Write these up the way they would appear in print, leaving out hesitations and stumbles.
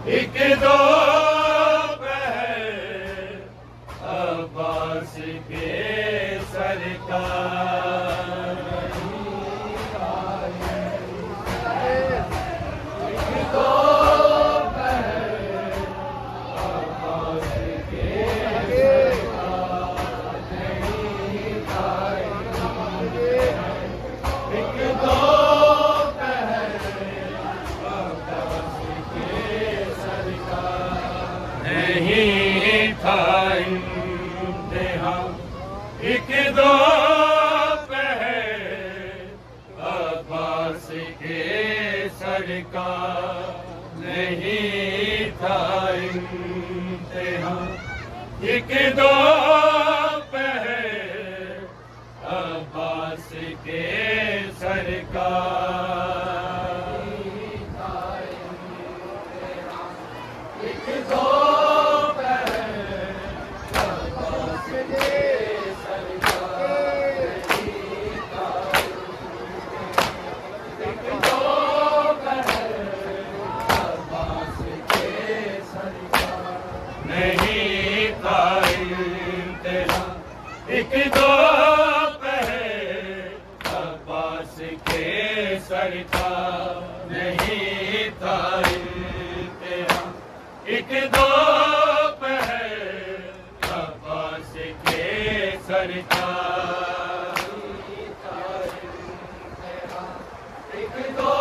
एक दो पहर अब्बास के सरकार नहीं था इम्तिहान एक दो पहर अब्बास के सरकार नहीं था इम्तिहान एक दो पहर अब्बास के सरकार एक दो नहीं था इम्तिहान एक दो पहर अब्बास के सरकार नहीं था इम्तिहान एक दो पहर अब्बास के सरकार एक दो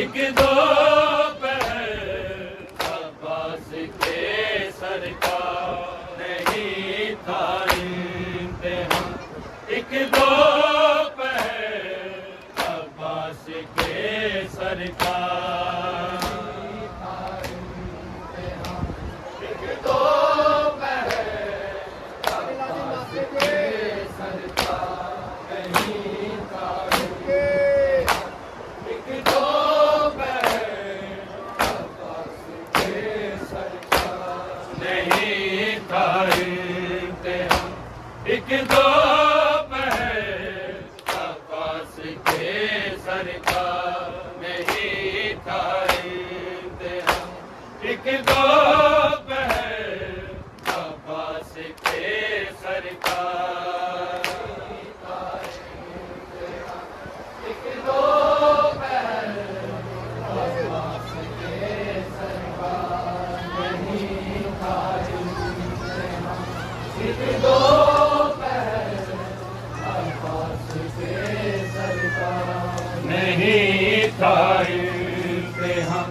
एक दो पहर अब्बास के सरकार नहीं था इम्तिहान एक दो पहर अब्बास के सरकार एक दो पहर अब्बास के सरकार नहीं था एक दो नहीं था इम्तिहान एक दो पहर अब्बास के सरकार नहीं था इम्तिहान एक दो पहर अब्बास के सरकार एक दो पहर अब्बास के सरकार नहीं था एक दो पहर अब्बास के सरकार नहीं था इम्तिहान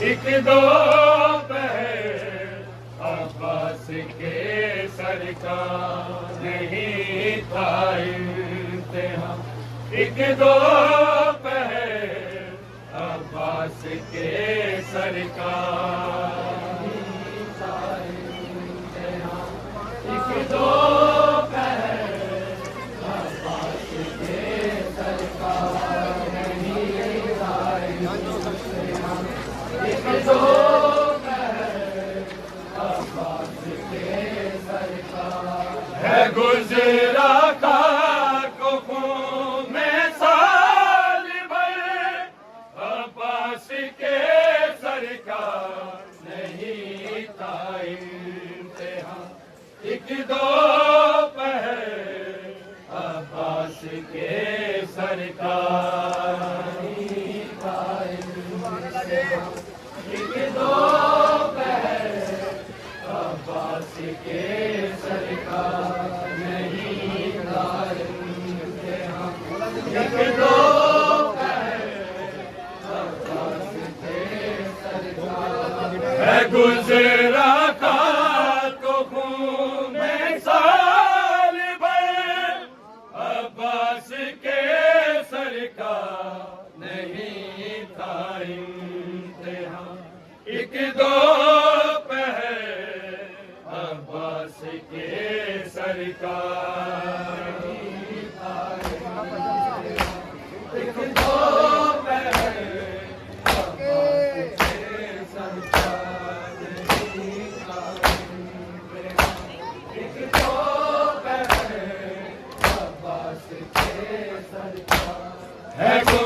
एक दो पहर अब्बास के सरकार नहीं था इम्तिहान एक दो पहर अब्बास के सरकार एक दो पहर अब्बास के सरकार नहीं था इम्तिहान एक दो पहर अब्बास के सरकार है गुजरा खाको खून में साल भर अब्बास के सरकार नहीं था इम्तिहान एक दो पहर अब्बास के सरकार नहीं था इम्तिहान एक दो पहर अब्बास के सरकार नहीं था इम्तिहान एक दो पहर अब्बास के सरकार है गुजरा खाको खून में साल भर अब्बास के सरकार नहीं था इम्तिहान एक दो पहर अब्बास के सरकार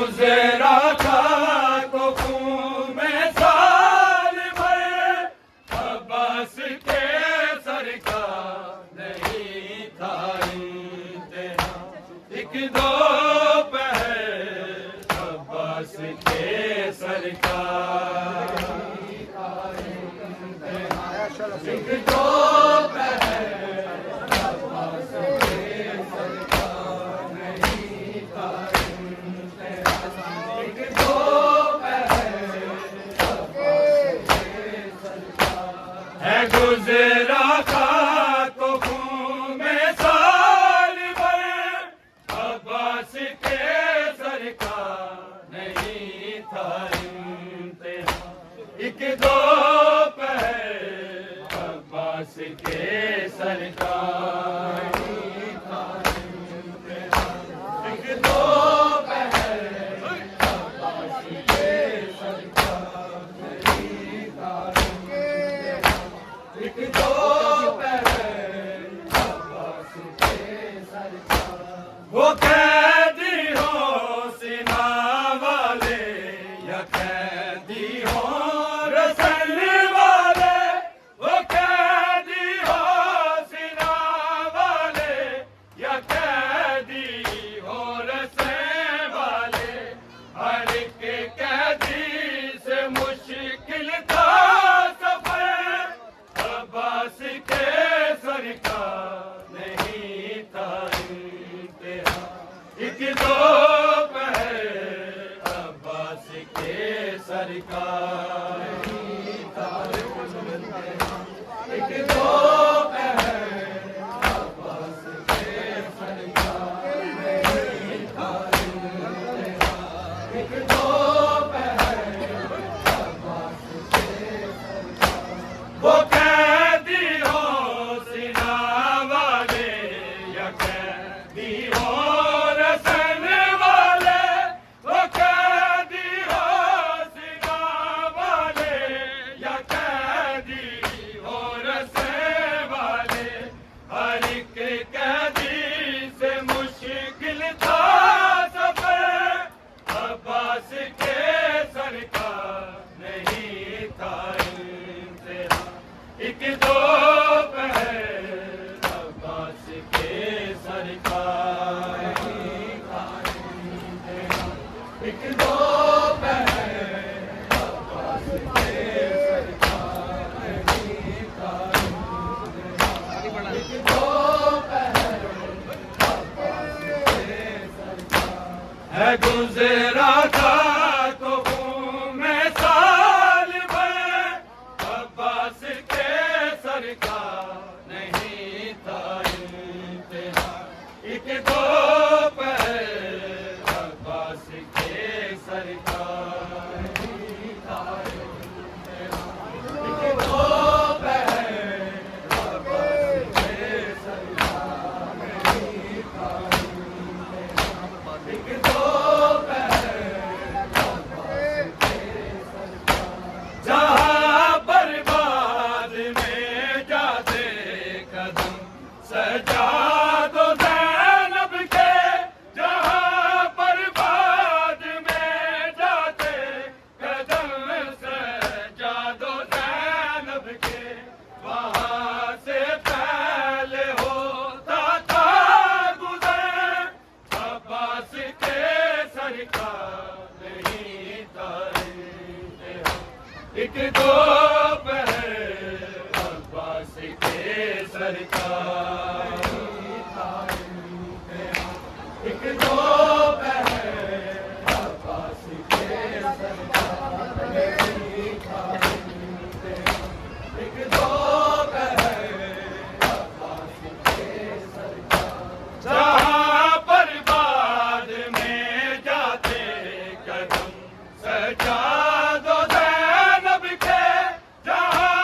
गुजरा था कुफू में साल भर, अब्बास के सर का नहीं था इंतहा। एक दो पहर अब्बास के सर का, एक दो पहर अब्बास के सर का नहीं था इंतहा। एक दो पहर अब्बास के सर का है गुजरा था तो खून में साल भर, अब्बास के सर का नहीं था इंतहा। एक दो पहर अब्बास के सर का नहीं था इंतहा। एक दो पहर अब्बास के सर का नहीं था इंतहा। एक दो पहर अब्बास के सर का। वो कैदी हो सीना वाले या कैदी हो रसल वाले, वो कैदी हो सीना वाले या कैदी हो रसल वाले, हर एक कैदी से मुश्किल था सफर, अब्बास के सर का नहीं था इंतहा। एक दो पहर अब्बास के सर का नहीं था इंतहा। एक दो पहर अब्बास के सर का नहीं था इंतहा। एक दो पहर अब्बास के सर का। वो कैदी हो सीना वाले या कैदी हो रसन वाले, वो कैदी हो सीना वाले या कैदी हो रसन वाले, हर एक कैदी से मुश्किल था सफर, अब्बास के सर का नहीं था इंतहा। एक दो पहर अब्बास के सर का नहीं था इंतहा। एक दो पहर अब्बास के सर का नहीं था इंतहा। एक दो पहर अब्बास के सर का है गुजरा था तो खून में साल भर, अब्बास के सर का नहीं था इंतहा। एक दो पहर अब्बास के सर का नहीं था इंतहा। एक दो पहर अब्बास के सर का नहीं था इंतहा। एक दो पहर अब्बास के सर का। जहाँ बर्बाद में जाते कदम सजा दो ज़ैनब के, जहाँ बर्बाद में जाते कदम सजा दो ज़ैनब के, वहाँ से पहले होता था गुज़र, अब्बास के सर का नहीं था इंतहा। एक दो पहर अब्बास के सर का नहीं था इंतहा। एक दो पहर अब्बास के सर का नहीं था इंतहा। एक दो पहर अब्बास के सर का। जहाँ बर्बाद में जाते कदम सजा दो ज़ैनब के, जहाँ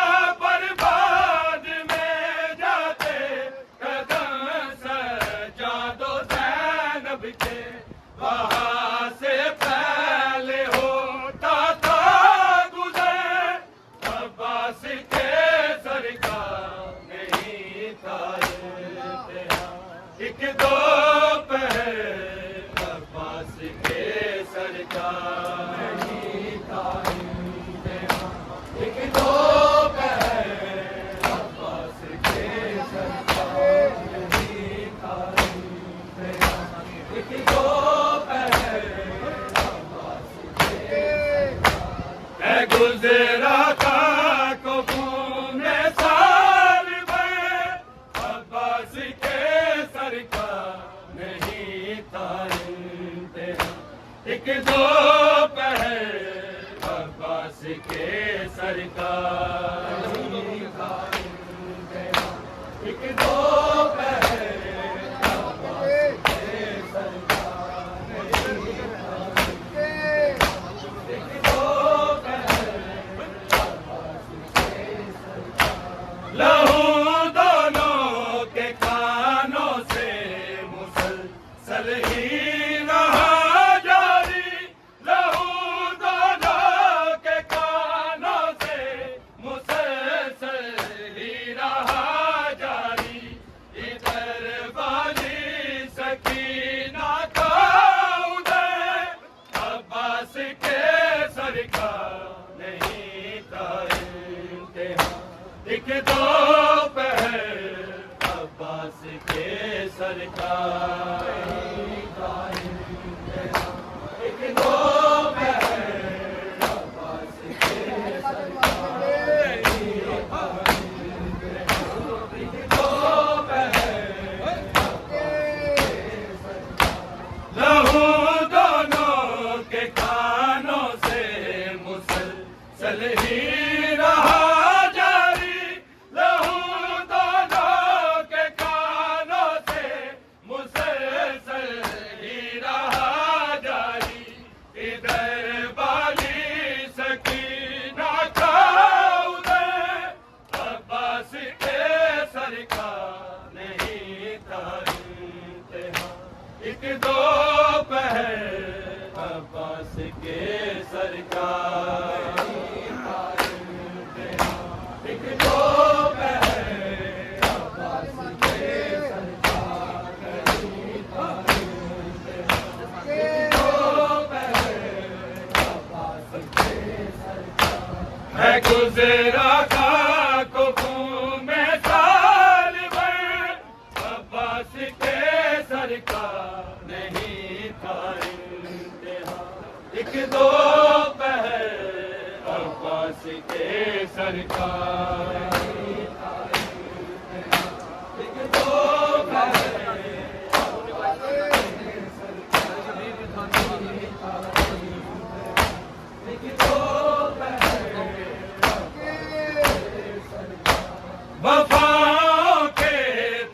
सरकार नहीं था इम्तिहान। एक दोपहर अब्बास के सरकार नहीं था इम्तिहान। एक दोपहर अब्बास के सरकार गुजरा था कबूल में साल भर, अब्बास के सरकार नहीं था इम्तिहान। एक दोपहर अब्बास के सरकार नहीं था इम्तिहान। एक दोपहर अब्बास के सरकार नहीं था इम्तिहान। एक दोपहर अब्बास के सरकार लहू दोनों के कानों से मुसलसल ही रहा जारी। लहू दोनों के कानों से मुसलसल ही रहा जारी। इधर वाली सकीना का उदय, अब्बास के सरकार नहीं था इम्तिहान। एक दोपहर अब्बास के सरकार नहीं था इम्तिहान। एक दोपहर अब्बास के सरकार नहीं था इम्तिहान। एक दोपहर लहू दोनों के कानों से मुसलसल ही रहा जारी। लहू दोनों के कानों से मुसलसल ही रहा जारी। इधर वाली सकीना का उदय, अब्बास के सरकार नहीं था इम्तिहान। एक दोपहर अब्बास के सरकार नहीं था इम्तिहान। एक दोपहर अब्बास के सरकार नहीं था इम्तिहान। एक दोपहर अब्बास के सरकार है गुजरा था कुफू में साल भर, अब्बास के सरकार नहीं था इम्तिहान। एक दोपहर अब्बास के सरकार नहीं था इम्तिहान। एक दोपहर अब्बास के सरकार नहीं था इम्तिहान। एक दोपहर वफाओं के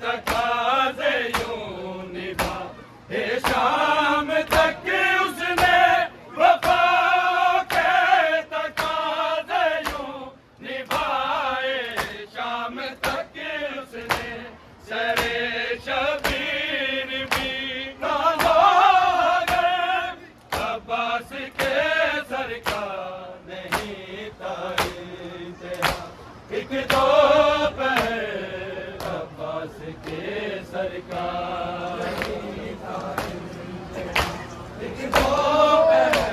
तकाज़े यूं निभाए शाम तक उसने। वफाओं के तकाज़े यूं निभाए शाम तक उसने। सरे शबीर भी नाज़ो गए, अब्बास के सरकार नहीं था इम्तिहान। एक दोपहर अब्बास के सरकार नहीं था इम्तिहान। एक दोपहर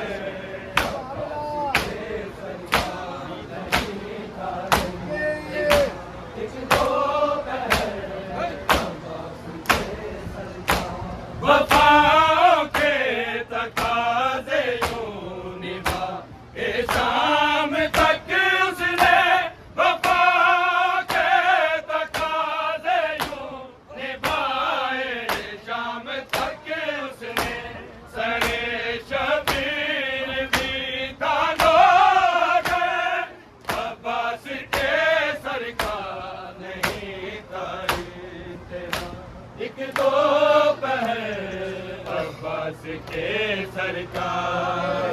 अब्बास के सरकार नहीं था इम्तिहान। एक दोपहर अब्बास के सरकार वफाओं के तकाज़े यूं निभाए शाम तक उसने। वफाओं के तकाज़े यूं निभाए शाम तक उसने। सरे शबीर भी तानो गए, अब्बास के सरकार नहीं था इम्तिहान। एक दोपहर अब्बास के सरकार